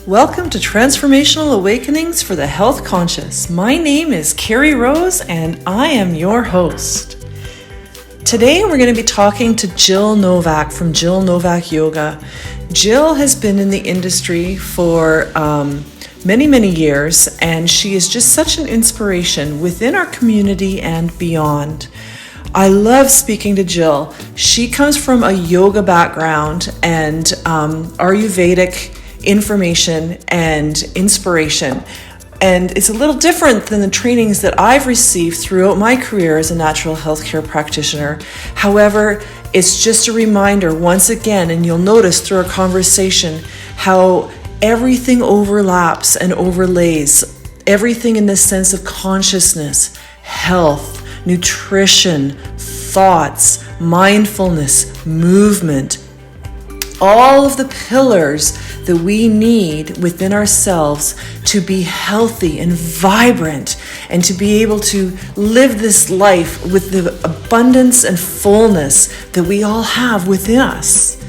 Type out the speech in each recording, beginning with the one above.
Welcome to Transformational Awakenings for the Health Conscious. My name is Carrie Rose and I am your host. Today we're going to be talking to Jill Novak from Jill Novak Yoga. Jill has been in the industry for many years, and she is just such an inspiration within our community and beyond. I love speaking to Jill. She comes from a yoga background and Ayurvedic information and inspiration. And it's a little different than the trainings that I've received throughout my career as a natural healthcare practitioner. However, it's just a reminder once again, and you'll notice through our conversation how everything overlaps and overlays, everything in this sense of consciousness, health, nutrition, thoughts, mindfulness, movement, all of the pillars that we need within ourselves to be healthy and vibrant and to be able to live this life with the abundance and fullness that we all have within us.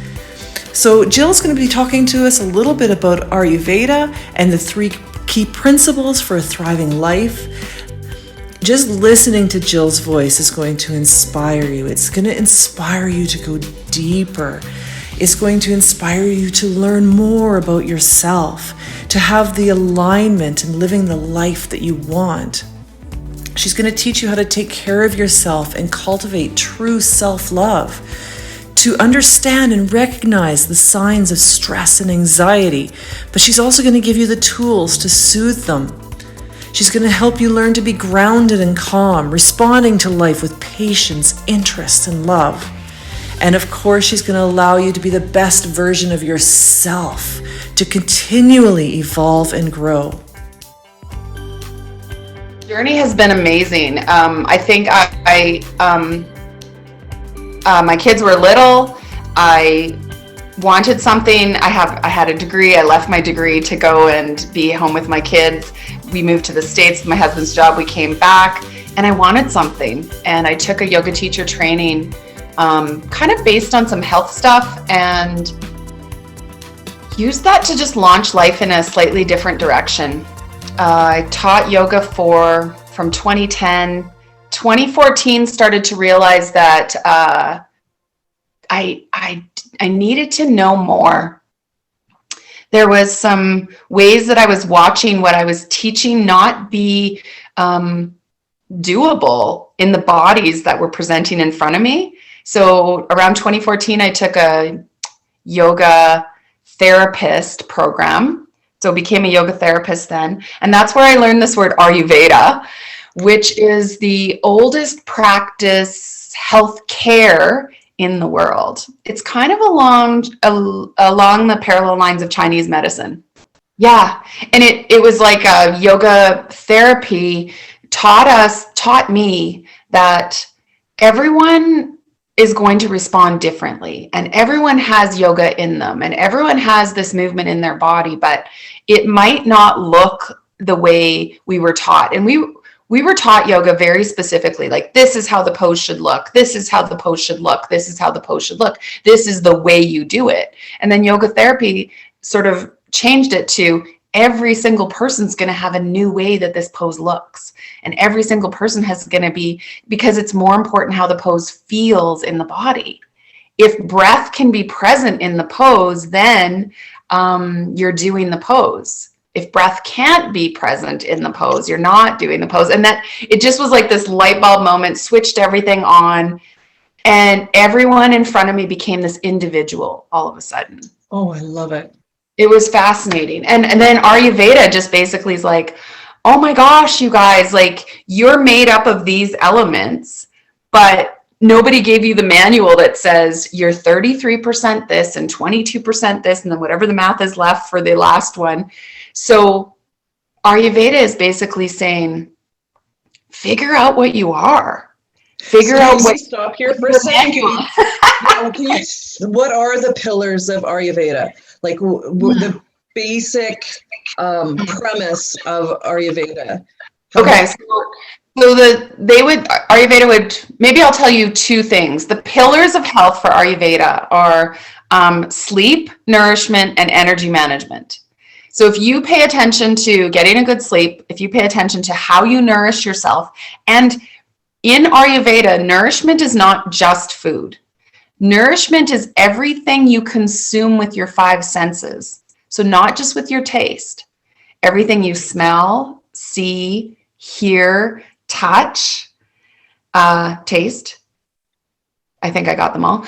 So Jill's going to be talking to us a little bit about Ayurveda and the 3 key principles for a thriving life. Just listening to Jill's voice is going to inspire you. It's going to inspire you to go deeper. It's going to inspire you to learn more about yourself, to have the alignment and living the life that you want. She's going to teach you how to take care of yourself and cultivate true self-love, to understand and recognize the signs of stress and anxiety, but she's also going to give you the tools to soothe them. She's going to help you learn to be grounded and calm, responding to life with patience, interest, and love. And of course, she's going to allow you to be the best version of yourself, to continually evolve and grow. Journey has been amazing. I think my kids were little. I wanted something. I had a degree. I left my degree to go and be home with my kids. We moved to the States with my husband's job. We came back and I wanted something. And I took a yoga teacher training, kind of based on some health stuff, and used that to just launch life in a slightly different direction. I taught yoga from 2010. 2014 started to realize that I needed to know more. There was some ways that I was watching what I was teaching not be doable in the bodies that were presenting in front of me. So around 2014, I took a yoga therapist program. So I became a yoga therapist then. And that's where I learned this word Ayurveda, which is the oldest practice health care in the world. It's kind of along the parallel lines of Chinese medicine. Yeah. And it was like a yoga therapy taught me that everyone is going to respond differently, and everyone has yoga in them, and everyone has this movement in their body, but it might not look the way we were taught. And we were taught yoga very specifically, like this is how the pose should look. This is how the pose should look. This is how the pose should look. This is the way you do it. And then yoga therapy sort of changed it to every single person's going to have a new way that this pose looks. And every single person has going to be, because it's more important how the pose feels in the body. If breath can be present in the pose, then you're doing the pose. If breath can't be present in the pose, you're not doing the pose. And that it just was like this light bulb moment, switched everything on, and everyone in front of me became this individual all of a sudden. Oh, I love it. It was fascinating. And then Ayurveda just basically is like, oh my gosh, you guys, like you're made up of these elements, but nobody gave you the manual that says you're 33% this and 22% this, and then whatever the math is left for the last one. So Ayurveda is basically saying, figure out what you are. Figure out what. Stop here for a second. What are the pillars of Ayurveda? Like the basic premise of Ayurveda. Okay, so Ayurveda would, maybe I'll tell you 2 things. The pillars of health for Ayurveda are sleep, nourishment, and energy management. So if you pay attention to getting a good sleep, if you pay attention to how you nourish yourself, and in Ayurveda, nourishment is not just food. Nourishment is everything you consume with your five senses. So not just with your taste, everything you smell, see, hear, touch, taste. I think I got them all.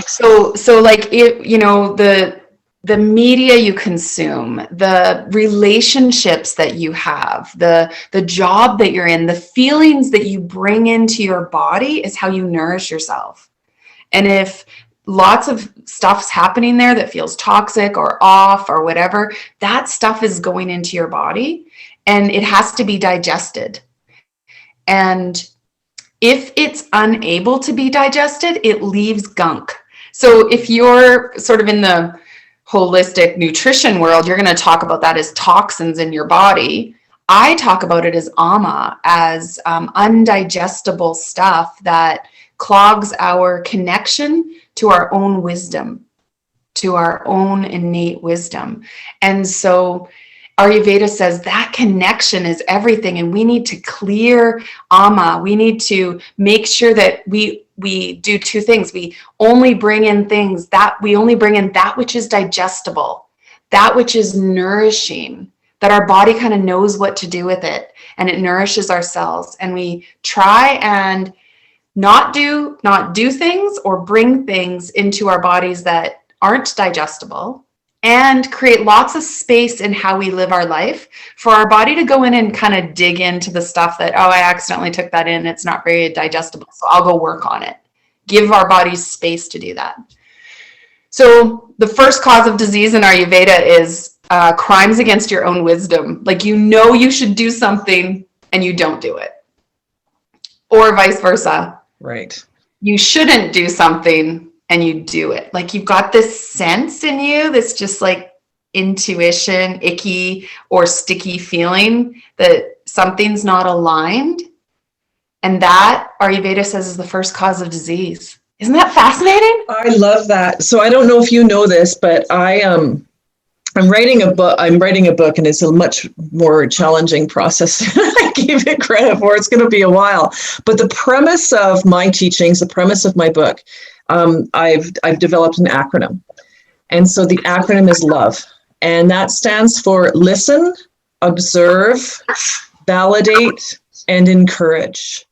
So like it, you know, the media you consume, the relationships that you have, the job that you're in, the feelings that you bring into your body is how you nourish yourself. And if lots of stuff's happening there that feels toxic or off or whatever, that stuff is going into your body and it has to be digested. And if it's unable to be digested, it leaves gunk. So if you're sort of in the holistic nutrition world, you're going to talk about that as toxins in your body. I talk about it as ama, as undigestible stuff that clogs our connection to our own wisdom, to our own innate wisdom. And so Ayurveda says that connection is everything, and we need to clear ama. We need to make sure that we do two things. We only bring in that which is digestible, that which is nourishing, that our body kind of knows what to do with it, and it nourishes our cells. And we try and not do things or bring things into our bodies that aren't digestible, and create lots of space in how we live our life for our body to go in and kind of dig into the stuff that, oh, I accidentally took that in. It's not very digestible, so I'll go work on it. Give our bodies space to do that. So the first cause of disease in Ayurveda is crimes against your own wisdom. Like, you know, you should do something and you don't do it, or vice versa. Right. You shouldn't do something and you do it. Like, you've got this sense in you, this just like intuition, icky or sticky feeling that something's not aligned. And that, Ayurveda says, is the first cause of disease. Isn't that fascinating? I love that. So I don't know if you know this, but I'm writing a book. And it's a much more challenging process than I gave it credit for. It's going to be a while. But the premise of my teachings, the premise of my book, I've developed an acronym. And so the acronym is LOVE. And that stands for listen, observe, validate, and encourage.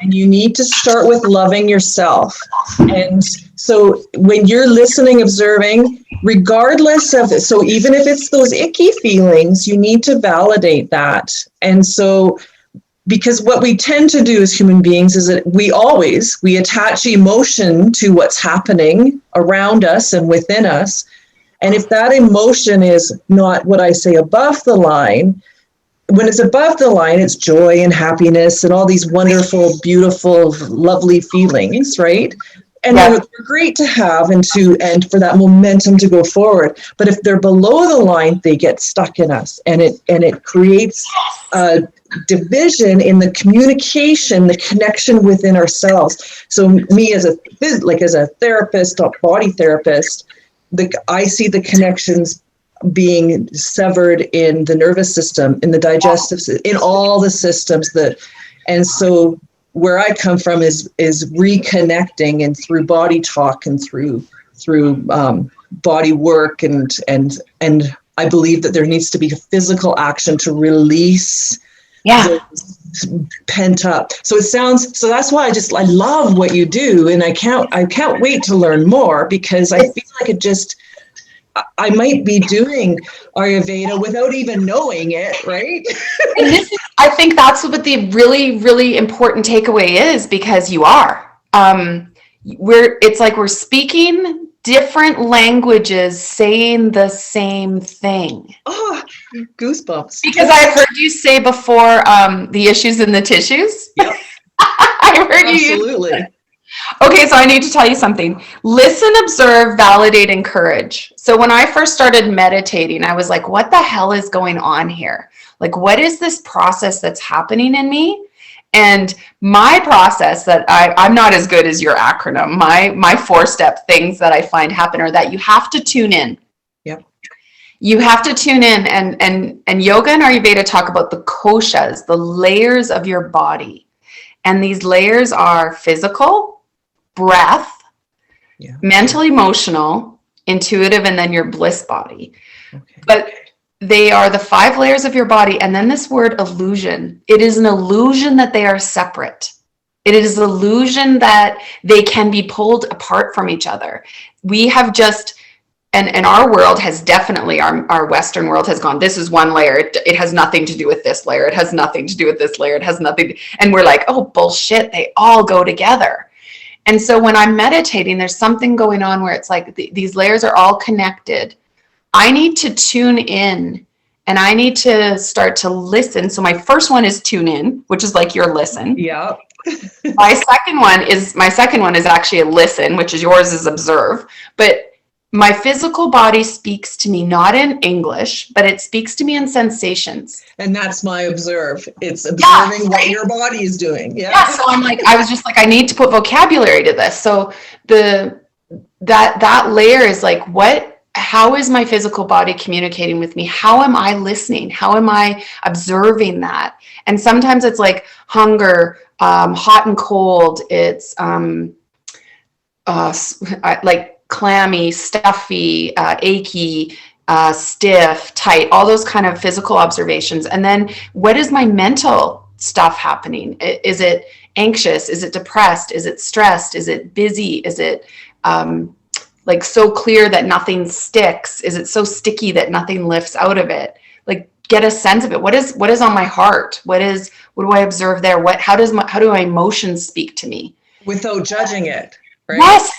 And you need to start with loving yourself. And so when you're listening, observing, regardless of it, so even if it's those icky feelings, you need to validate that. And so, because what we tend to do as human beings is that we attach emotion to what's happening around us and within us. And if that emotion is not what I say above the line, when it's above the line, it's joy and happiness and all these wonderful, beautiful, lovely feelings, right? And they're great to have and for that momentum to go forward. But if they're below the line, they get stuck in us, and it creates a division in the communication, the connection within ourselves. So me as a therapist, a body therapist, I see the connections being severed in the nervous system, in the digestive system, in all the systems and so where I come from is reconnecting, and through body talk and through body work and I believe that there needs to be a physical action to release pent up. So that's why I love what you do, and I can't wait to learn more, because I feel like I might be doing Ayurveda without even knowing it, right? And I think that's what the really, really important takeaway is, because you are. It's like we're speaking different languages, saying the same thing. Oh, goosebumps. Because I've heard you say before, the issues in the tissues. Yep. I heard you. Absolutely. Okay, so I need to tell you something. Listen, observe, validate, encourage. So when I first started meditating, I was like, what the hell is going on here? Like, what is this process that's happening in me? And my process that I'm not as good as your acronym. My 4-step things that I find happen are that you have to tune in. Yep. You have to tune in, and yoga and Ayurveda talk about the koshas, the layers of your body. And these layers are physical, breath, mental, emotional, intuitive, and then your bliss body. Okay. But they are the 5 layers of your body. And then this word illusion. It is an illusion that they are separate. It is an illusion that they can be pulled apart from each other. We have just, and our world has definitely, our Western world has gone, this is one layer. It has nothing to do with this layer. It has nothing to do with this layer. It has nothing. And we're like, oh, bullshit. They all go together. And so when I'm meditating, there's something going on where it's like these layers are all connected. I need to tune in and I need to start to listen. So my first one is tune in, which is like your listen. Yeah. My second one is actually a listen, which is yours is observe. But my physical body speaks to me not in English, but it speaks to me in sensations. And that's my observe. It's observing what your body is doing. Yeah. So I was just like, I need to put vocabulary to this. So that layer is like, how is my physical body communicating with me? How am I listening? How am I observing that? And sometimes it's like hunger, hot and cold. It's like clammy, stuffy, achy, stiff, tight, all those kind of physical observations. And then what is my mental stuff happening? Is it anxious? Is it depressed? Is it stressed? Is it busy? Is it like so clear that nothing sticks? Is it so sticky that nothing lifts out of it? Like get a sense of it. What is on my heart? What do I observe there? How do my emotions speak to me? Without judging it, right? Yes.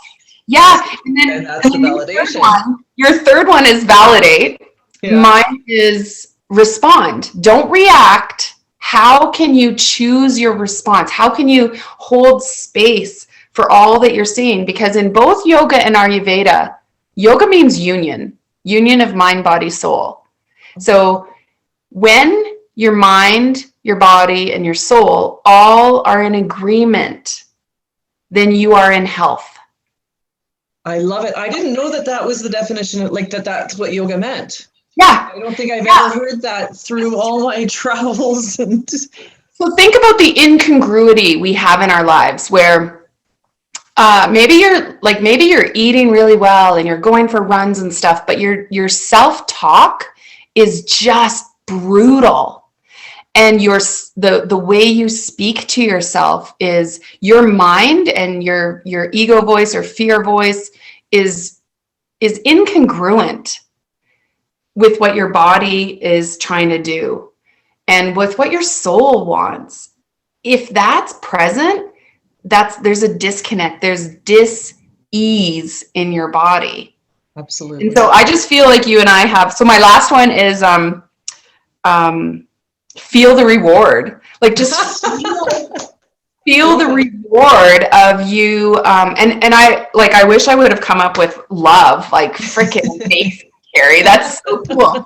Yeah. And that's the validation. Your third one is validate. Yeah. Mine is respond. Don't react. How can you choose your response? How can you hold space for all that you're seeing? Because in both yoga and Ayurveda, yoga means union of mind, body, soul. So when your mind, your body, and your soul all are in agreement, then you are in health. I love it. I didn't know that was the definition of that's what yoga meant. Yeah. I don't think I've ever heard that through all my travels. So think about the incongruity we have in our lives where maybe you're eating really well and you're going for runs and stuff, but your self-talk is just brutal. And the way you speak to yourself is your mind, and your ego voice or fear voice is incongruent with what your body is trying to do and with what your soul wants. If that's present, there's a disconnect. There's dis-ease in your body. Absolutely. And so I just feel like you and I have. So my last one is feel the reward. Like just feel the reward of you. And I wish I would have come up with love, like freaking amazing, Carrie. That's so cool.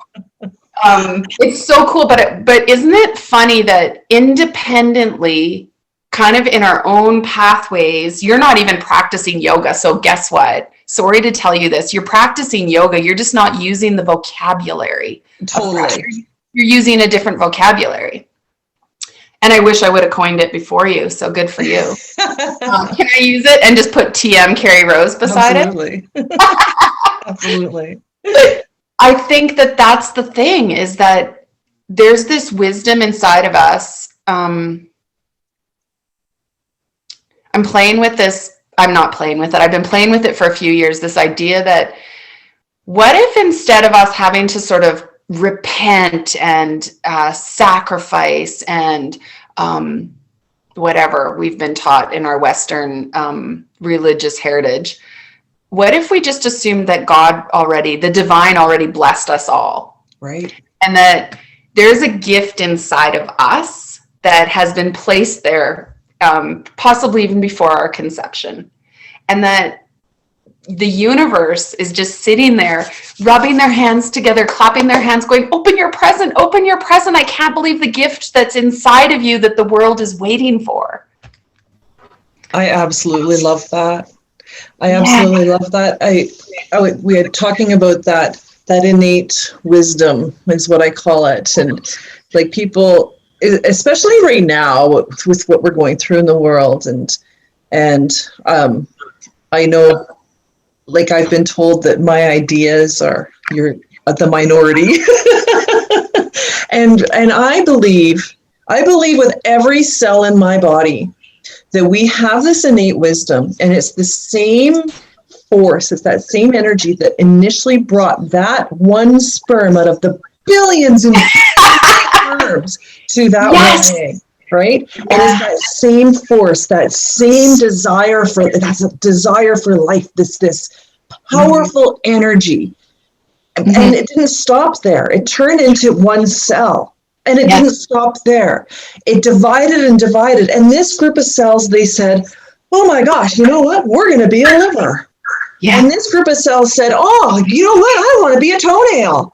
It's so cool, but isn't it funny that independently, kind of in our own pathways, you're not even practicing yoga. So guess what? Sorry to tell you this. You're practicing yoga. You're just not using the vocabulary. Totally. You're using a different vocabulary. And I wish I would have coined it before you. So good for you. Can I use it and just put TM Carrie Rose beside it? Absolutely. But I think that's the thing, is that there's this wisdom inside of us. I'm playing with this. I'm not playing with it. I've been playing with it for a few years. This idea that what if instead of us having to sort of repent and sacrifice and whatever we've been taught in our Western religious heritage, what if we just assumed that the divine already blessed us all? Right. And that there's a gift inside of us that has been placed there, possibly even before our conception. And that the universe is just sitting there, rubbing their hands together, clapping their hands, going, open your present, open your present. I can't believe the gift that's inside of you that the world is waiting for. I absolutely love that. I absolutely love that. We had talking about that that innate wisdom is what I call it. And like people, especially right now with what we're going through in the world, and I know, like I've been told that my ideas are you're the minority, and I believe with every cell in my body that we have this innate wisdom, and it's the same force, it's that same energy that initially brought that one sperm out of the billions and sperms to that Yes. one egg, right? And it's that same force, that same desire that's a desire for life, this powerful energy. And it didn't stop there. It turned into one cell. And it didn't stop there. It divided and divided. And this group of cells, they said, oh my gosh, you know what? We're going to be a liver. Yeah. And this group of cells said, oh, you know what? I want to be a toenail.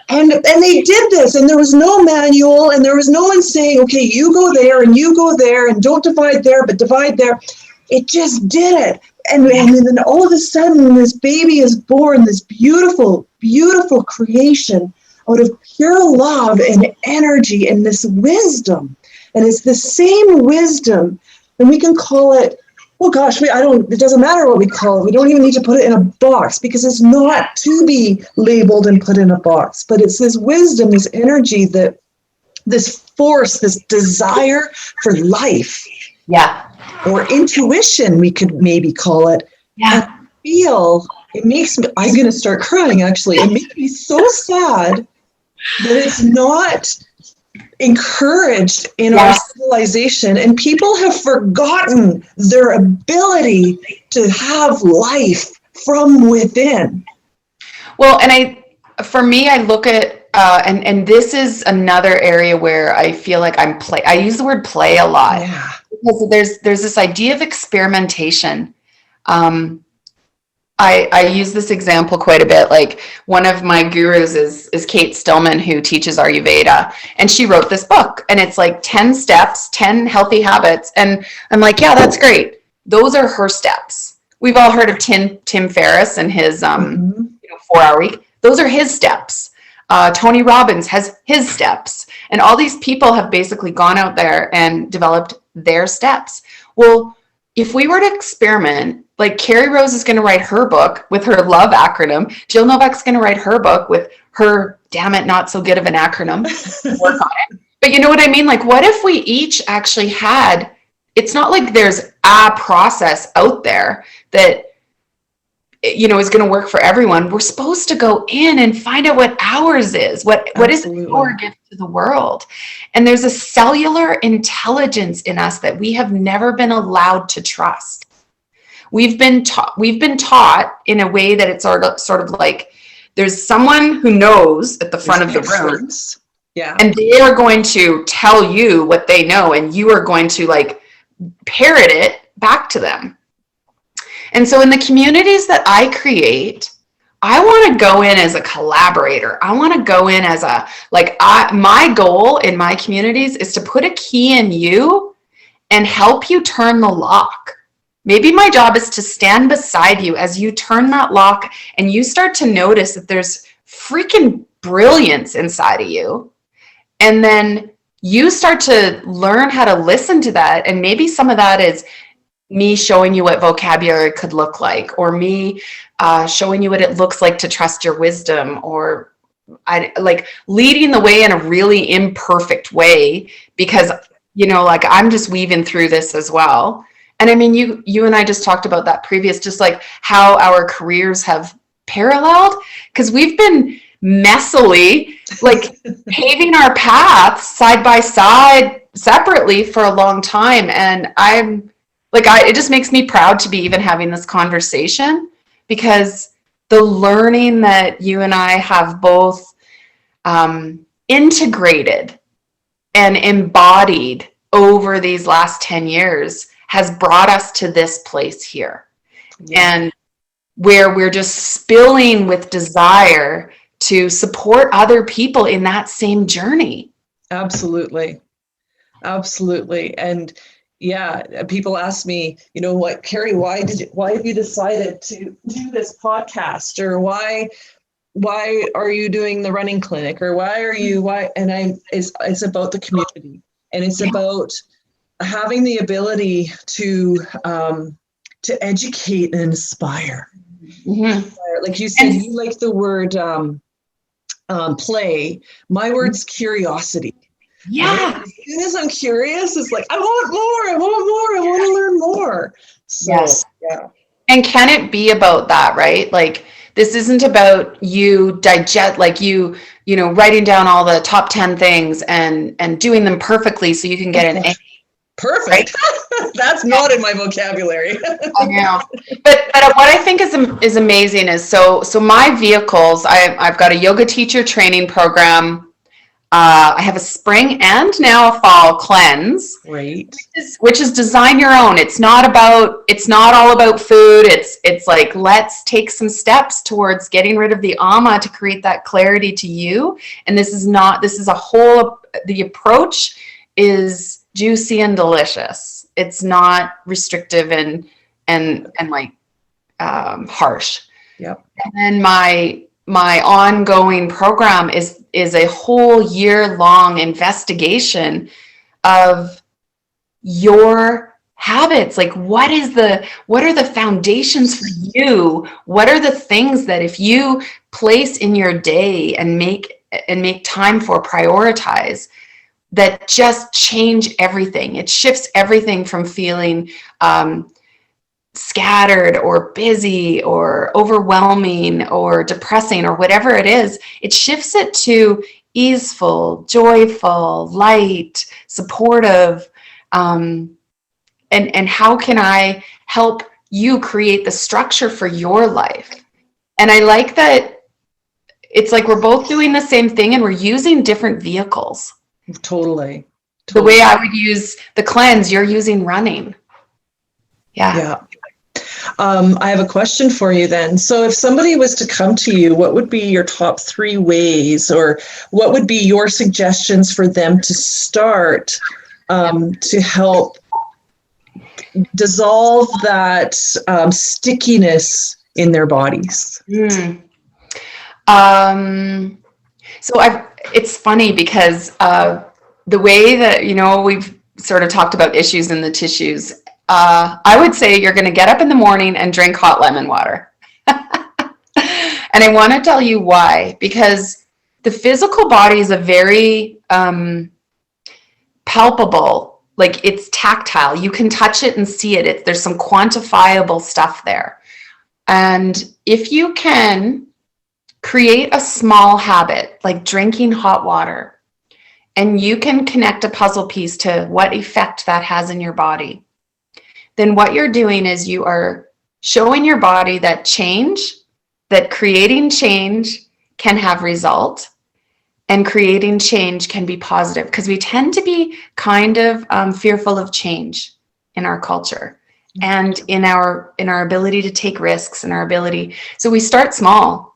And they did this, and there was no manual, and there was no one saying, okay, you go there and you go there, and don't divide there, but divide there. It just did it. And then all of a sudden, this baby is born, this beautiful, beautiful creation out of pure love and energy and this wisdom. And it's the same wisdom, and we can call it, oh gosh, it doesn't matter what we call it. We don't even need to put it in a box, because it's not to be labeled and put in a box, but it's this wisdom, this energy, this force, this desire for life. Yeah. Or intuition, we could maybe call it. Yeah. I feel, it makes me, I'm going to start crying actually. It makes me so sad that it's not encouraged in our civilization, and people have forgotten their ability to have life from within. Well, and for me, I look at and this is another area where I feel like I use the word play a lot. Yeah. Because there's this idea of experimentation. I use this example quite a bit. Like, one of my gurus is Kate Stillman, who teaches Ayurveda, and she wrote this book, and it's like 10 steps, 10 healthy habits. And I'm like, yeah, that's great. Those are her steps. We've all heard of Tim Ferriss and his 4-hour week. Those are his steps. Tony Robbins has his steps, and all these people have basically gone out there and developed their steps. Well, if we were to experiment, like Carrie Rose is going to write her book with her LOVE acronym. Jill Novak's going to write her book with her, damn it, not so good of an acronym. Work on it. But you know what I mean? Like, what if we each actually had, it's not like there's a process out there that, you know, is going to work for everyone. We're supposed to go in and find out what ours is, what is our gift to the world. And there's a cellular intelligence in us that we have never been allowed to trust. We've been taught in a way that it's sort of like there's someone who knows at the front of the room. Yeah. And they are going to tell you what they know, and you are going to like parrot it back to them. And so in the communities that I create, I want to go in as a collaborator. I want to go in as my goal in my communities is to put a key in you and help you turn the lock. Maybe my job is to stand beside you as you turn that lock and you start to notice that there's freaking brilliance inside of you. And then you start to learn how to listen to that. And maybe some of that is me showing you what vocabulary could look like, or me showing you what it looks like to trust your wisdom, or like leading the way in a really imperfect way, because, you know, like I'm just weaving through this as well. And I mean, you and I just talked about that previous, just like how our careers have paralleled, because we've been messily like paving our paths side by side separately for a long time. And I'm like, it just makes me proud to be even having this conversation, because the learning that you and I have both integrated and embodied over these last 10 years has brought us to this place here. Yeah. And where we're just spilling with desire to support other people in that same journey. Absolutely. Absolutely. And yeah, people ask me, you know what, Carrie, why have you decided to do this podcast, or why why are you doing the running clinic, or it's about the community, and it's about having the ability to educate and inspire. Mm-hmm. Like you said, you like the word play. My word's curiosity. Yeah. As soon as I'm curious, it's like, I want more, I want to learn more. So, yes. Yeah. And can it be about that, right? Like, this isn't about you digest, like you know, writing down all the top 10 things and doing them perfectly so you can get an A. Perfect. Right? That's not in my vocabulary. I know. But what I think is amazing is so my vehicles, I've got a yoga teacher training program. I have a spring and now a fall cleanse. Great. Which is design your own. It's not all about food. It's like, let's take some steps towards getting rid of the ama to create that clarity to you. And the approach is juicy and delicious. It's not restrictive and like harsh. Yep. And then my ongoing program is a whole year-long investigation of your habits. Like, what are the foundations for you? What are the things that if you place in your day and make time for, prioritize, that just change everything? It shifts everything from feeling scattered or busy or overwhelming or depressing or whatever it is. It shifts it to easeful, joyful, light, supportive. And how can I help you create the structure for your life? And I like that it's like we're both doing the same thing and we're using different vehicles. Totally. The way I would use the cleanse, you're using running. Yeah. I have a question for you then. So if somebody was to come to you, what would be your top 3 ways, or what would be your suggestions for them to start to help dissolve that stickiness in their bodies? So it's funny because the way that, you know, we've sort of talked about issues in the tissues, I would say you're going to get up in the morning and drink hot lemon water. And I want to tell you why, because the physical body is a very palpable, like it's tactile. You can touch it and see it. There's some quantifiable stuff there. And if you can create a small habit like drinking hot water, and you can connect a puzzle piece to what effect that has in your body, then what you're doing is you are showing your body that creating change can have result, and creating change can be positive, because we tend to be kind of fearful of change in our culture and in our ability to take risks and our ability. So we start small.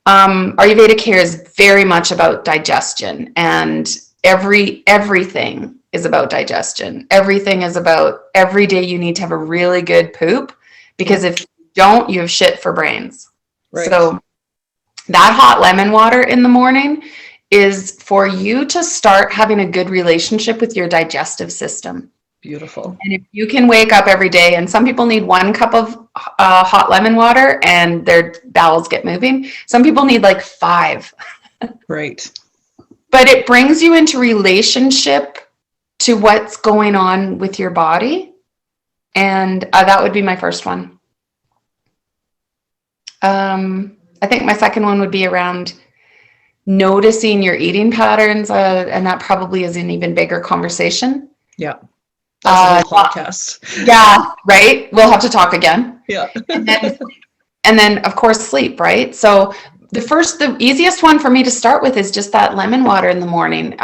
Ayurveda care is very much about digestion, and everything is about digestion. Everything is about every day you need to have a really good poop, because if you don't, you have shit for brains. Right. So that hot lemon water in the morning is for you to start having a good relationship with your digestive system. Beautiful. And if you can wake up every day, and some people need 1 cup of hot lemon water and their bowels get moving. Some people need like 5. Right. But it brings you into relationship to what's going on with your body. And that would be my first one. I think my second one would be around noticing your eating patterns. And that probably is an even bigger conversation. Yeah. That's a whole podcast. Yeah, right? We'll have to talk again. Yeah. and then of course, sleep, right? So the easiest one for me to start with is just that lemon water in the morning.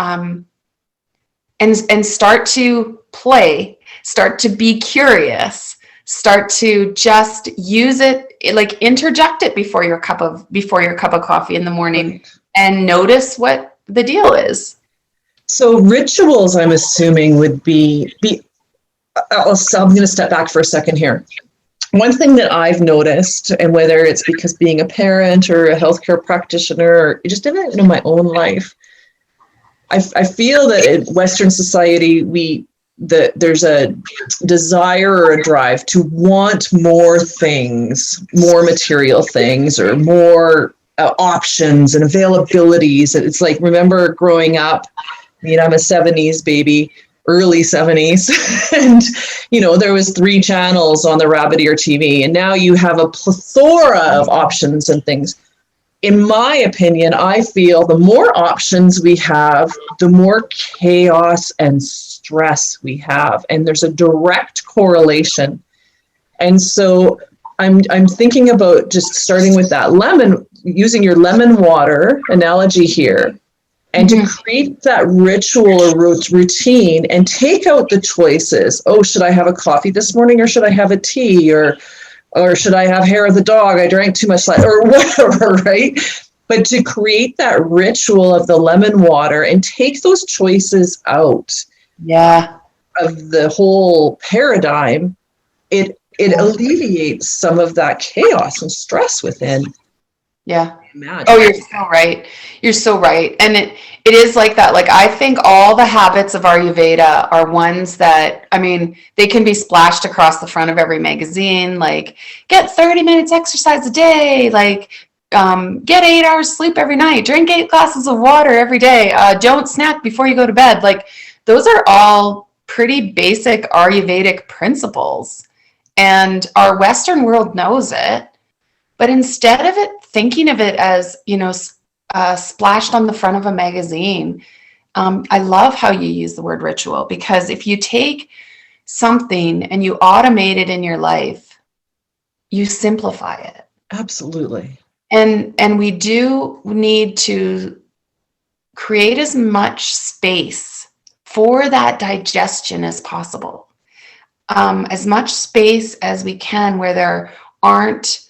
And start to play, start to be curious, start to just use it, like interject it before your cup of coffee in the morning, right, and notice what the deal is. So rituals, I'm assuming, would be I'm going to step back for a second here. one thing that I've noticed, and whether it's because being a parent or a healthcare practitioner, or just in my own life, I feel that in Western society, there's a desire or a drive to want more things, more material things, or more options and availabilities. And it's like, remember growing up, I'm a 70s baby, early 70s, and there was 3 channels on the rabbit ear TV, and now you have a plethora of options and things. In my opinion, I feel the more options we have, the more chaos and stress we have, and there's a direct correlation. And so I'm thinking about just starting with that using your lemon water analogy here, and to create that ritual or routine and take out the choices. Oh, should I have a coffee this morning, or should I have a tea, or should I have hair of the dog? I drank too much, or whatever, right? But to create that ritual of the lemon water and take those choices out of the whole paradigm, it alleviates some of that chaos and stress within. Yeah. Oh, you're so right. You're so right. And it is like that. Like, I think all the habits of Ayurveda are ones that, they can be splashed across the front of every magazine, like get 30 minutes exercise a day, like get 8 hours sleep every night, drink 8 glasses of water every day, don't snack before you go to bed. Like, those are all pretty basic Ayurvedic principles. And our Western world knows it. But instead of thinking of it as, splashed on the front of a magazine, I love how you use the word ritual, because if you take something and you automate it in your life, you simplify it. Absolutely. And we do need to create as much space for that digestion as possible. As much space as we can where there aren't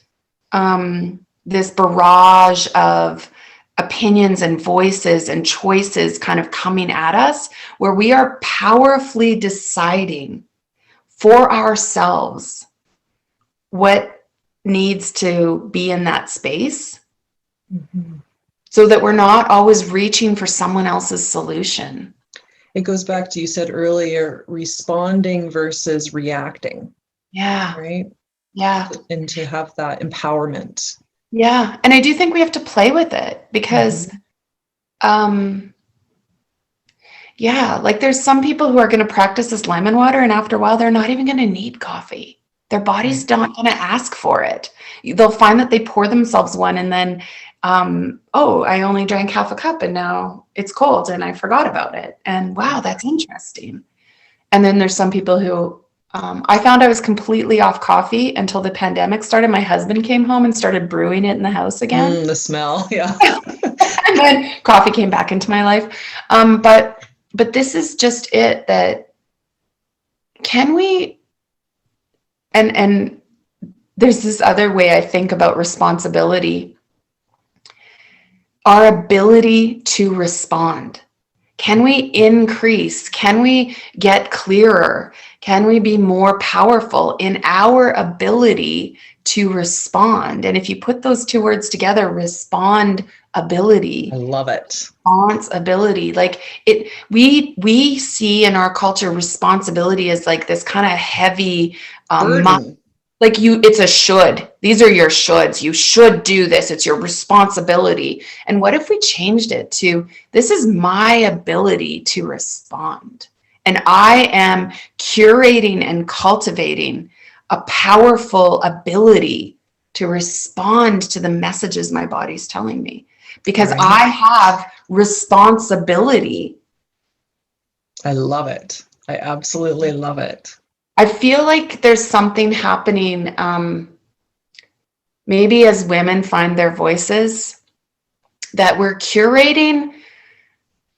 this barrage of opinions and voices and choices kind of coming at us, where we are powerfully deciding for ourselves what needs to be in that space, so that we're not always reaching for someone else's solution. It goes back to, you said earlier, responding versus reacting. Yeah. Right? Yeah. And to have that empowerment. Yeah. And I do think we have to play with it, because, like, there's some people who are going to practice this lemon water, and after a while, they're not even going to need coffee. Their body's not going to ask for it. They'll find that they pour themselves one, and then, I only drank half a cup, and now it's cold and I forgot about it. And wow, that's interesting. And then there's some people who, I found I was completely off coffee until the pandemic started. My husband came home and started brewing it in the house again. The smell, yeah. And then coffee came back into my life. But this is just it, that can we, and there's this other way I think about responsibility, our ability to respond. Can we increase? Can we get clearer? Can we be more powerful in our ability to respond? And if you put those 2 words together, respond ability. I love it. Responsibility. Like, we see in our culture responsibility as like this kind of heavy, it's a should. These are your shoulds. You should do this. It's your responsibility. And what if we changed it to, this is my ability to respond? And I am curating and cultivating a powerful ability to respond to the messages my body's telling me, because I have responsibility. I love it. I absolutely love it. I feel like there's something happening, maybe as women find their voices, that we're curating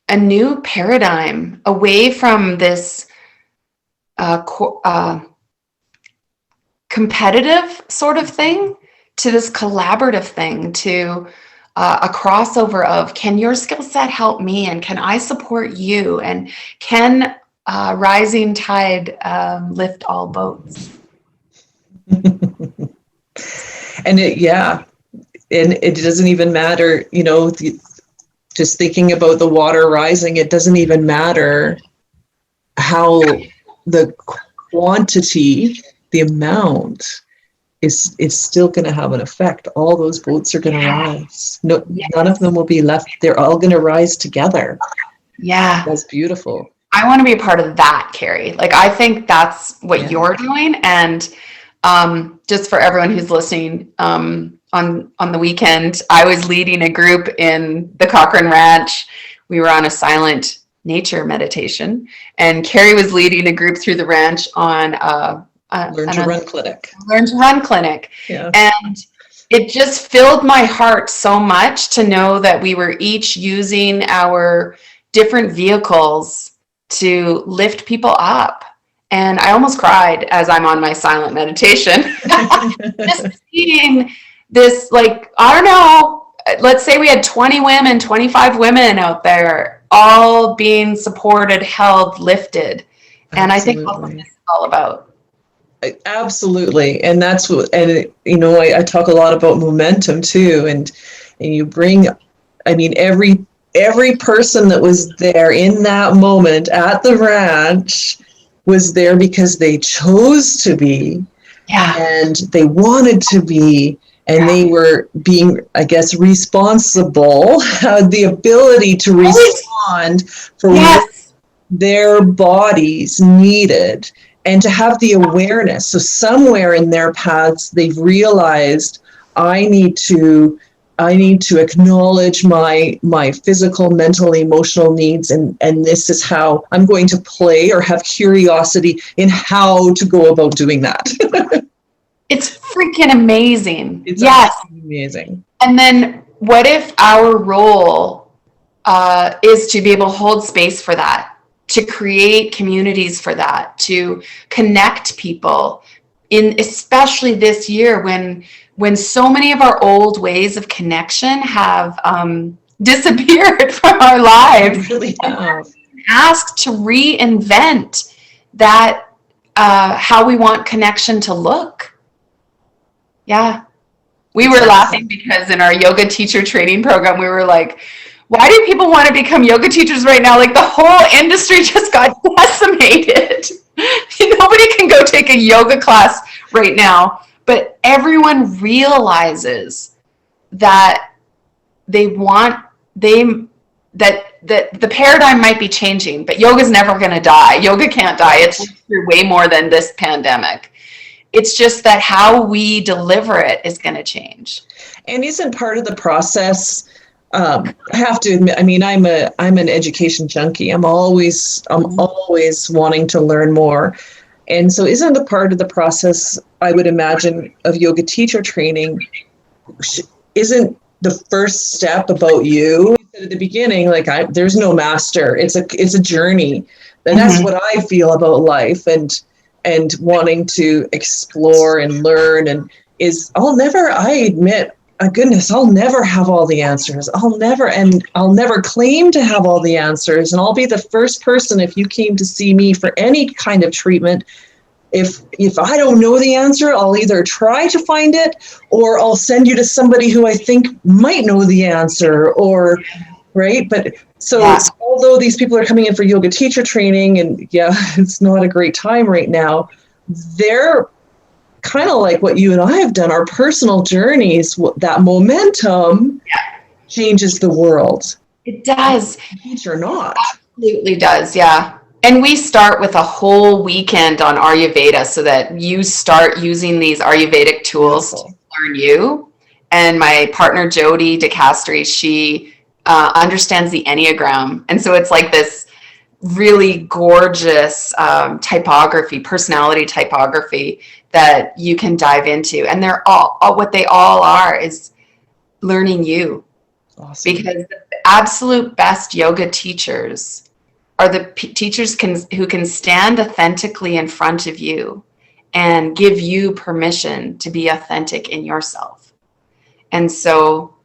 a new paradigm away from this competitive sort of thing to this collaborative thing, to a crossover of, can your skill set help me, and can I support you, and can rising tide lift all boats? And it doesn't even matter, just thinking about the water rising, it doesn't even matter how the quantity, the amount is still going to have an effect. All those boats are going to rise. No, none of them will be left. They're all going to rise together. Yeah. That's beautiful. I want to be a part of that, Carrie. Like, I think that's what you're doing. And just for everyone who's listening, on the weekend, I was leading a group in the Cochrane Ranch. We were on a silent nature meditation, and Carrie was leading a group through the ranch on Learn to Run clinic. Learn to Run clinic. Yeah. And it just filled my heart so much to know that we were each using our different vehicles to lift people up. And I almost cried as I'm on my silent meditation. Just seeing this, like, I don't know, let's say we had 20 women, 25 women out there, all being supported, held, lifted. And I think that's what this is all about. Absolutely. And that's what, and I talk a lot about momentum too. And you bring, every person that was there in that moment at the ranch was there because they chose to be, and they wanted to be, and they were being, I guess, responsible, had the ability to respond for what their bodies needed, and to have the awareness. So somewhere in their paths, they've realized, I need to acknowledge my physical, mental, emotional needs, and this is how I'm going to play or have curiosity in how to go about doing that. It's freaking amazing. It's amazing. And then what if our role is to be able to hold space for that, to create communities for that, to connect people especially this year when so many of our old ways of connection have disappeared from our lives. They really have. Asked to reinvent that, how we want connection to look. Yeah. We were laughing because in our yoga teacher training program, we were like, why do people want to become yoga teachers right now? Like, the whole industry just got decimated. Nobody can go take a yoga class right now, but everyone realizes that that the paradigm might be changing, but yoga's never going to die. Yoga can't die. It's through way more than this pandemic. It's just that how we deliver it is going to change. And isn't part of the process, I have to admit, I'm an education junkie. I'm always wanting to learn more. And so isn't a part of the process, I would imagine, of yoga teacher training, isn't the first step about you? At the beginning, there's no master. It's a journey. And that's what I feel about life and wanting to explore and learn, and I admit, goodness, I'll never have all the answers. I'll never claim to have all the answers. And I'll be the first person, if you came to see me for any kind of treatment, if I don't know the answer, I'll either try to find it, or I'll send you to somebody who I think might know the answer, right? But although these people are coming in for yoga teacher training, and it's not a great time right now, they're kind of like what you and I have done, our personal journeys, that momentum changes the world. It does. Teach or not. Absolutely does, yeah. And we start with a whole weekend on Ayurveda so that you start using these Ayurvedic tools to learn you. And my partner, Jody DeCastri, she understands the Enneagram. And so it's like this really gorgeous personality typography that you can dive into. And they're all what they all are is learning you. Awesome. Because the absolute best yoga teachers are the teachers who can stand authentically in front of you and give you permission to be authentic in yourself. And so,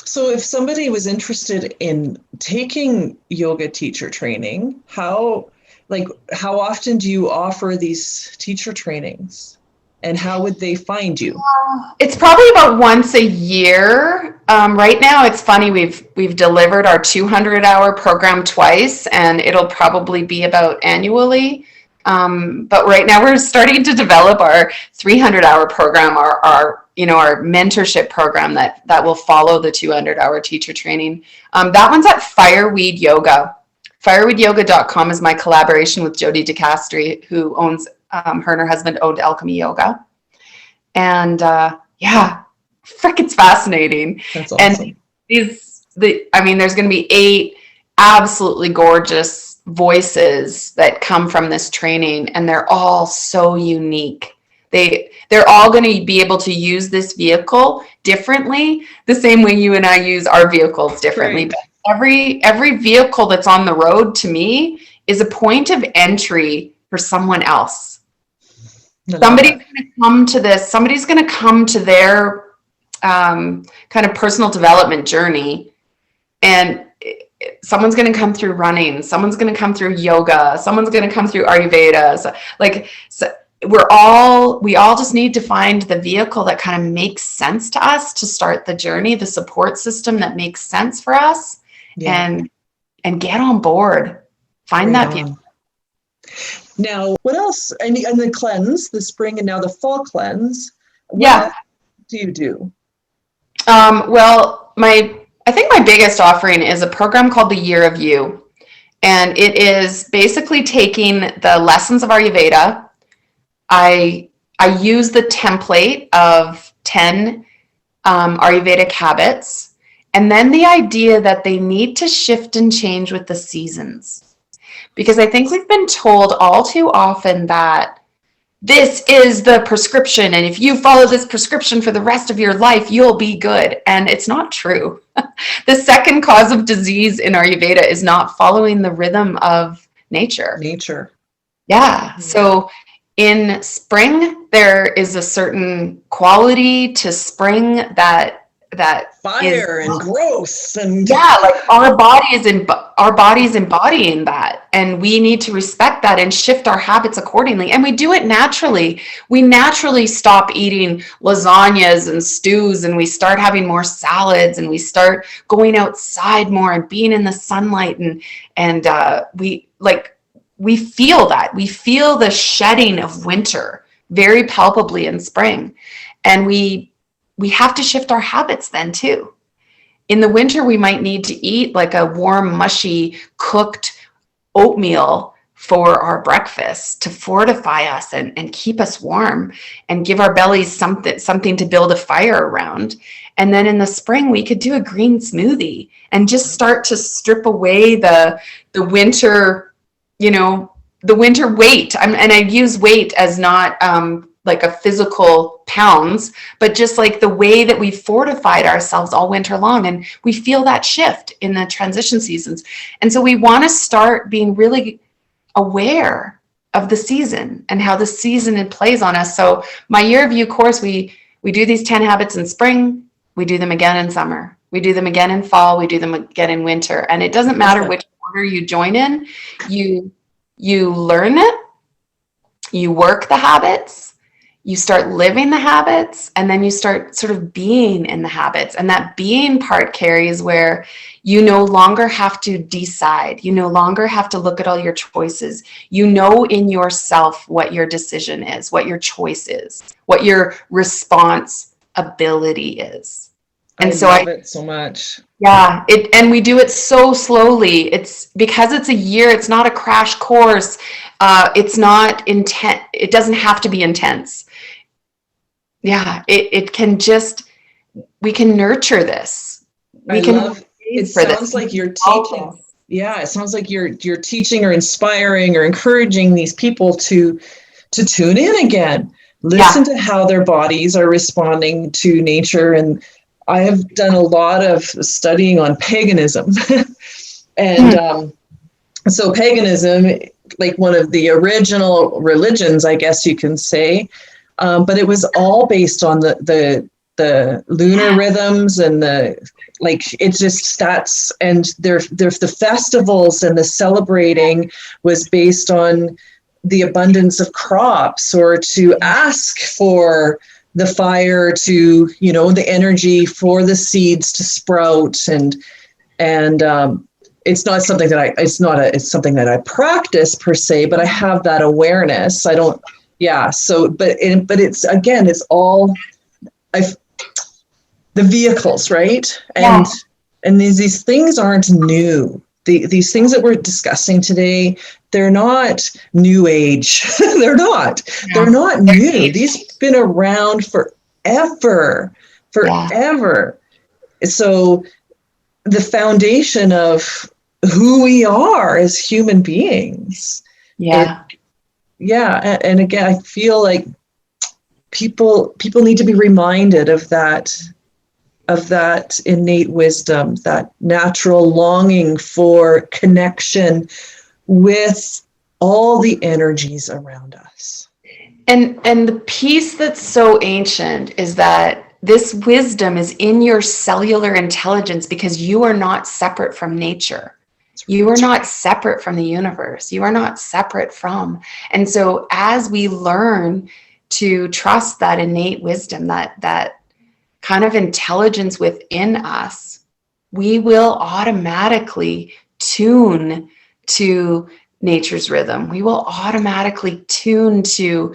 So if somebody was interested in taking yoga teacher training, how often do you offer these teacher trainings? And how would they find you? It's probably about once a year. Right now, it's funny. We've delivered our 200-hour program twice, and it'll probably be about annually. But right now, we're starting to develop our 300-hour program, our mentorship program that will follow the 200-hour teacher training. That one's at Fireweed Yoga. Fireweedyoga.com is my collaboration with Jody DeCastri, who owns her and her husband owned Alchemy Yoga. And it's fascinating. That's awesome. And there's going to be 8 absolutely gorgeous voices that come from this training, and they're all so unique. They're all going to be able to use this vehicle differently, the same way you and I use our vehicles differently. Right. But every vehicle that's on the road, to me, is a point of entry for someone else. Somebody's going to come to this. Somebody's going to come to their kind of personal development journey, and someone's going to come through running. Someone's going to come through yoga. Someone's going to come through Ayurveda. So we all just need to find the vehicle that kind of makes sense to us to start the journey, the support system that makes sense for us, and get on board. Find that vehicle. Now, what else? And the cleanse, the spring and now the fall cleanse. What do you do? Well, I think my biggest offering is a program called the Year of You. And it is basically taking the lessons of Ayurveda. I use the template of 10 Ayurvedic habits, and then the idea that they need to shift and change with the seasons. Because I think we've been told all too often that this is the prescription, and if you follow this prescription for the rest of your life, you'll be good. And it's not true. The second cause of disease in Ayurveda is not following the rhythm of nature. Yeah. So in spring, there is a certain quality to spring that fire and growth and like our body's embodying that, and we need to respect that and shift our habits accordingly. And we do it naturally. We naturally stop eating lasagnas and stews, and we start having more salads, and we start going outside more and being in the sunlight, and we feel that. We feel the shedding of winter very palpably in spring, and we have to shift our habits then too. In the winter, we might need to eat like a warm, mushy, cooked oatmeal for our breakfast to fortify us and keep us warm and give our bellies something to build a fire around. And then in the spring, we could do a green smoothie and just start to strip away the winter, the winter weight. And I use weight as not like a physical pounds, but just like the way that we fortified ourselves all winter long. And we feel that shift in the transition seasons. And so we want to start being really aware of the season and how the season plays on us. So my Year of You course, we do these 10 habits in spring. We do them again in summer. We do them again in fall. We do them again in winter. And it doesn't matter which order you join in. You learn it. You work the habits. You start living the habits, and then you start sort of being in the habits. And that being part, Carrie, is where you no longer have to decide. You no longer have to look at all your choices. You know in yourself what your decision is, what your choice is, what your response ability is. And I love it so much. Yeah, and we do it so slowly. It's because it's a year. It's not a crash course. It's not intense. It doesn't have to be intense. Yeah, it can just, we can nurture this. It sounds like you're teaching. Yeah, it sounds like you're teaching or inspiring or encouraging these people to tune in again. Listen to how their bodies are responding to nature. And I have done a lot of studying on paganism. And so paganism, like one of the original religions, I guess you can say, but it was all based on the lunar rhythms and it's just stats, and the festivals and the celebrating was based on the abundance of crops, or to ask for the fire to, the energy for the seeds to sprout. And it's not something that it's something that I practice per se, but I have that awareness. I don't, So, but it's, again, it's all, the vehicles, right? And these things aren't new. These things that we're discussing today, they're not new age. They're not. Yeah. They're not new. These have been around forever. So the foundation of who we are as human beings. And again, I feel like people need to be reminded of that innate wisdom, that natural longing for connection with all the energies around us. And the piece that's so ancient is that this wisdom is in your cellular intelligence, because you are not separate from nature. You are not separate from the universe. You are not separate from. And so as we learn to trust that innate wisdom, that kind of intelligence within us, we will automatically tune to nature's rhythm. We will automatically tune to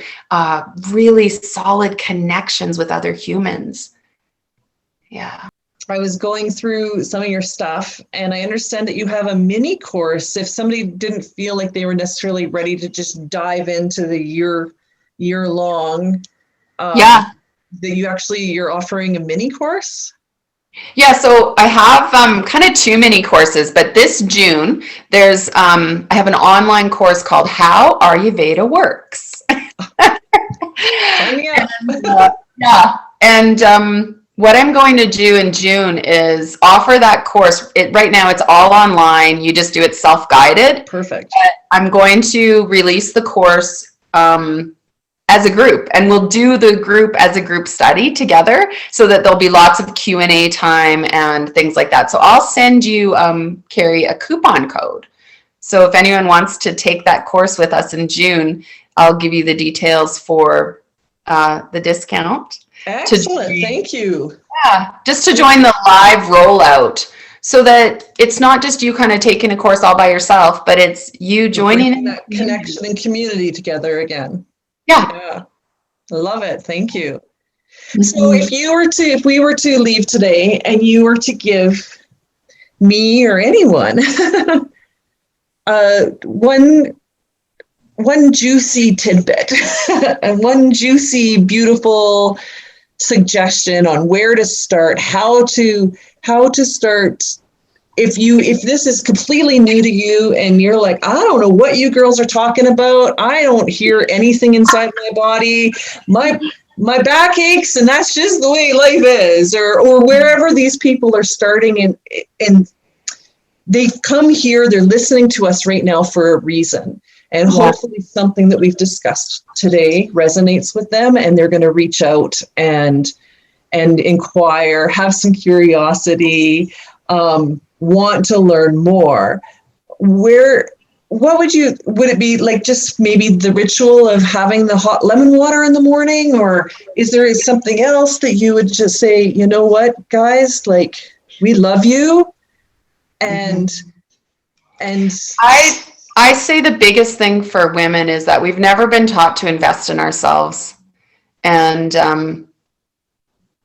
really solid connections with other humans. Yeah. I was going through some of your stuff, and I understand that you have a mini course if somebody didn't feel like they were necessarily ready to just dive into the year long. That you're offering a mini course? Yeah, so I have kind of two mini courses, but this June there's I have an online course called How Ayurveda Works. And what I'm going to do in June is offer that course. Right now it's all online. You just do it self-guided. Perfect. But I'm going to release the course as a group, and we'll do the group as a group study together, so that there'll be lots of Q&A time and things like that. So I'll send you, Carrie, a coupon code. So if anyone wants to take that course with us in June, I'll give you the details for the discount. Excellent. Thank you. Yeah, just to join the live rollout, so that it's not just you kind of taking a course all by yourself, but it's you joining that connection and community together again. Yeah. I love it. Thank you. So if we were to leave today and you were to give me or anyone one juicy tidbit and one juicy, beautiful suggestion on where to start, how to start. If this is completely new to you and you're like, I don't know what you girls are talking about, I don't hear anything inside my body, my back aches, and that's just the way life is, or wherever these people are starting, and they've come here, they're listening to us right now for a reason, and hopefully something that we've discussed today resonates with them, and they're going to reach out and inquire, have some curiosity, want to learn more. Would it be like just maybe the ritual of having the hot lemon water in the morning, or is there something else that you would just say, you know what, guys, like, we love you, and I say the biggest thing for women is that we've never been taught to invest in ourselves, and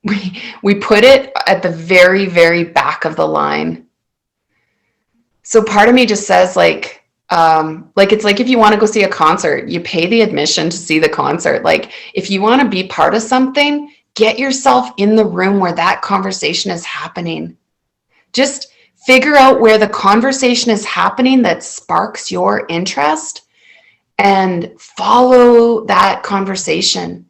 we put it at the very, very back of the line. So part of me just says, like it's like if you want to go see a concert, you pay the admission to see the concert. Like, if you want to be part of something, get yourself in the room where that conversation is happening. Just figure out where the conversation is happening that sparks your interest, and follow that conversation,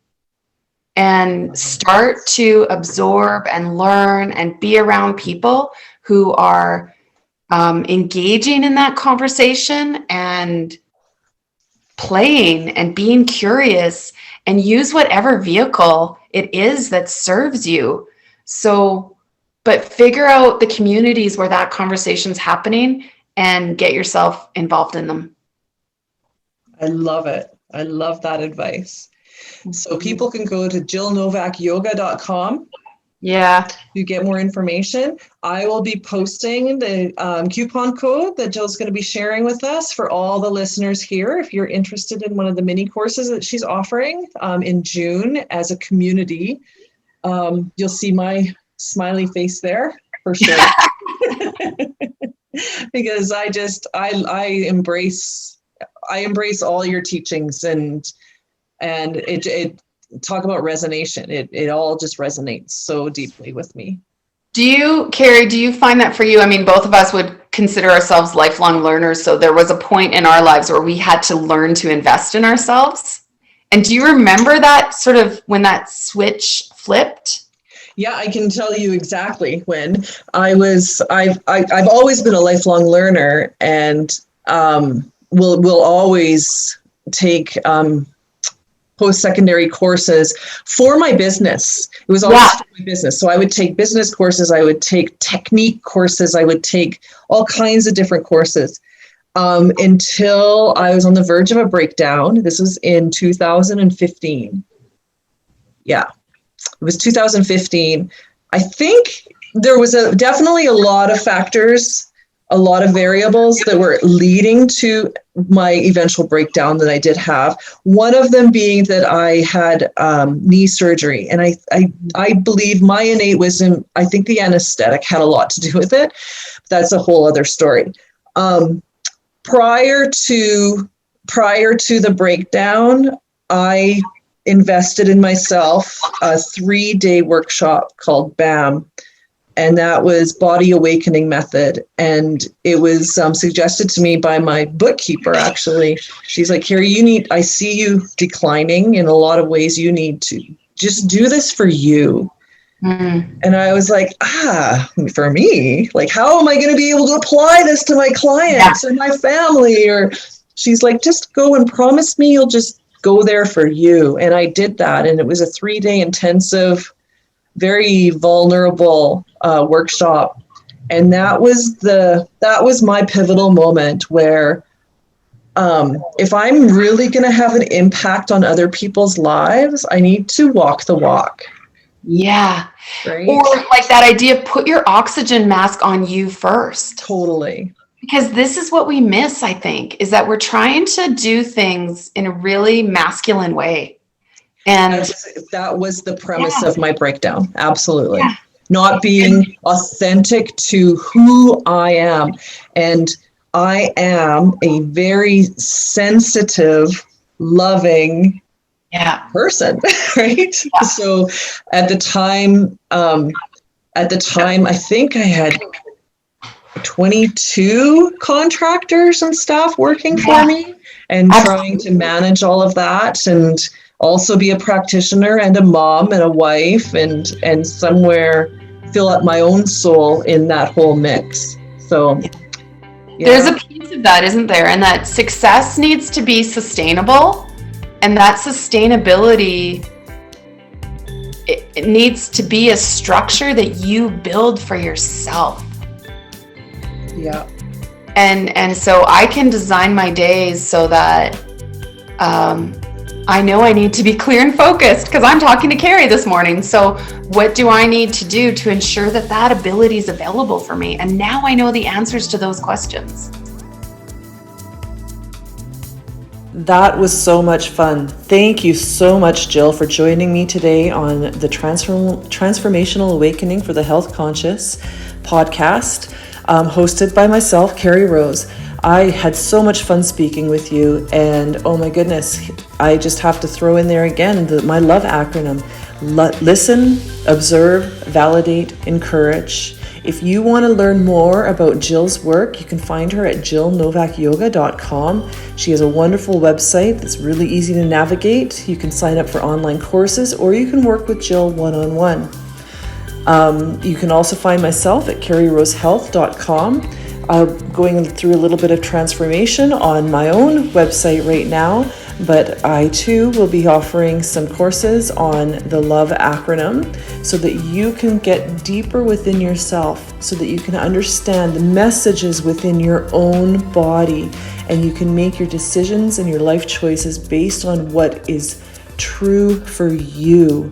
and start to absorb and learn and be around people who are engaging in that conversation and playing and being curious, and use whatever vehicle it is that serves you. So, but figure out the communities where that conversation's happening and get yourself involved in them. I love it. I love that advice. So people can go to jillnovakyoga.com Yeah. to get more information. I will be posting the coupon code that Jill's going to be sharing with us for all the listeners here. If you're interested in one of the mini courses that she's offering in June as a community, you'll see my smiley face there for sure. Because I embrace all your teachings and it talk about resonation. It all just resonates so deeply with me. Carrie, do you find that for you? I mean, both of us would consider ourselves lifelong learners. So there was a point in our lives where we had to learn to invest in ourselves. And do you remember that sort of when that switch flipped? Yeah, I can tell you exactly when. I've always been a lifelong learner, and will always take post-secondary courses for my business. It was always for my business. So I would take business courses, I would take technique courses, I would take all kinds of different courses until I was on the verge of a breakdown. This was in 2015. Yeah, it was 2015. I think there was definitely a lot of factors, a lot of variables that were leading to my eventual breakdown that I did have. One of them being that I had knee surgery, and I believe my innate wisdom, I think the anesthetic had a lot to do with it. That's a whole other story. Prior to the breakdown, I invested in myself a 3-day workshop called BAM. And that was Body Awakening Method. And it was suggested to me by my bookkeeper, actually. She's like, Carrie, I see you declining in a lot of ways. You need to just do this for you. Mm. And I was like, for me? Like, how am I going to be able to apply this to my clients or my family? Or she's like, just go and promise me you'll just go there for you. And I did that. And it was a 3-day intensive, very vulnerable workshop. And that was my pivotal moment where if I'm really going to have an impact on other people's lives, I need to walk the walk. Yeah. Right? Or like that idea of put your oxygen mask on you first. Totally. Because this is what we miss, I think, is that we're trying to do things in a really masculine way. And that was the premise of my breakdown. Absolutely. Yeah. Not being authentic to who I am. And I am a very sensitive, loving person, right? Yeah. So at the time, I think I had 22 contractors and staff working for me and trying to manage all of that and also be a practitioner and a mom and a wife and somewhere fill up my own soul in that whole mix. So there's a piece of that, isn't there? And that success needs to be sustainable, and that sustainability, it needs to be a structure that you build for yourself. Yeah. And so I can design my days so that I know I need to be clear and focused because I'm talking to Carrie this morning. So what do I need to do to ensure that that ability is available for me? And now I know the answers to those questions. That was so much fun. Thank you so much, Jill, for joining me today on the Transformational Awakening for the Health Conscious podcast, hosted by myself, Carrie Rose. I had so much fun speaking with you, and oh my goodness, I just have to throw in there again my LOVE acronym. Listen, observe, validate, encourage. If you want to learn more about Jill's work, you can find her at jillnovakyoga.com. She has a wonderful website that's really easy to navigate. You can sign up for online courses, or you can work with Jill one-on-one. You can also find myself at carrierosehealth.com. Going through a little bit of transformation on my own website right now. But I too will be offering some courses on the LOVE acronym so that you can get deeper within yourself, so that you can understand the messages within your own body, and you can make your decisions and your life choices based on what is true for you.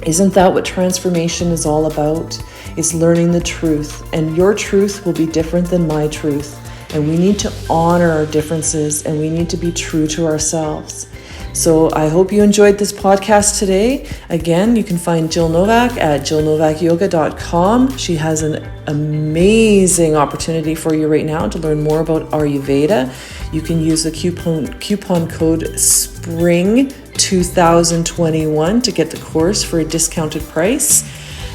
Isn't that what transformation is all about? Is learning the truth, and your truth will be different than my truth. And we need to honor our differences, and we need to be true to ourselves. So I hope you enjoyed this podcast today. Again, you can find Jill Novak at jillnovakyoga.com. She has an amazing opportunity for you right now to learn more about Ayurveda. You can use the coupon code SPRING2021 to get the course for a discounted price.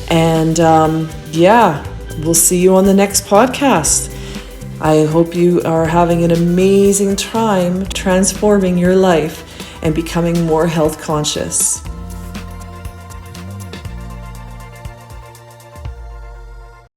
And we'll see you on the next podcast. I hope you are having an amazing time transforming your life and becoming more health conscious.